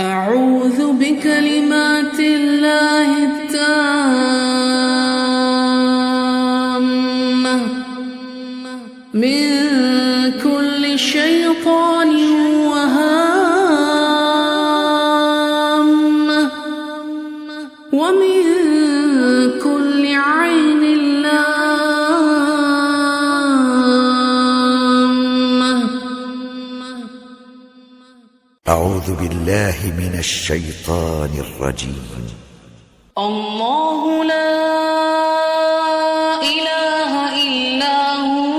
أعوذ بكلمات الله التامة من كل شيطان وهامة ومن كل عين لامة. أعوذ بالله من الشيطان الرجيم. الله لا إله إلا هو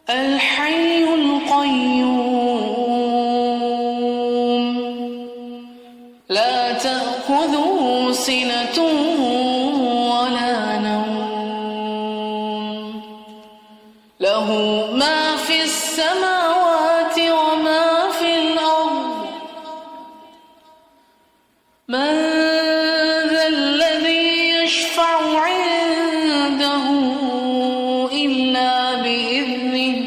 الحي القيوم لا تأخذه سنة ولا نوم له ما في السماوات وما في الأرض. من ذا الذي يشفع عنده إلا بإذنه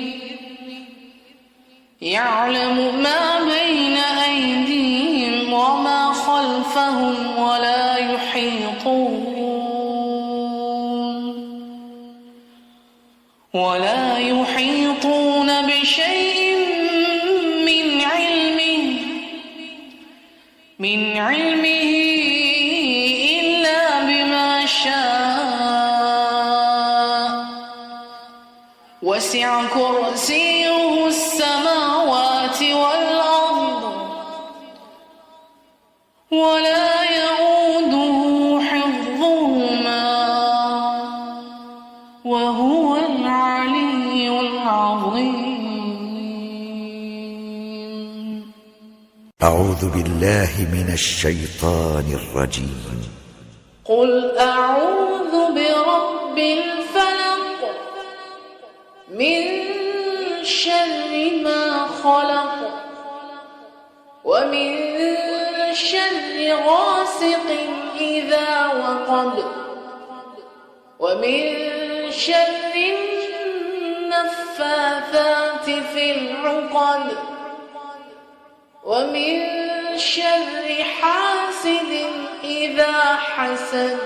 يعلم ما بين أيديهم وما خلفهم ولا يحيطون بشيء من علمه إلا بما شاء. وسع كرسيه السماوات والأرض ولا يؤوده حفظهما وهو العلي العظيم. أعوذ بالله من الشيطان الرجيم. قل أعوذ برب الفلق من شر ما خلق ومن شر غاسق إذا وقب ومن شر النفاثات في العقد ومن شر حاسد إذا حسد.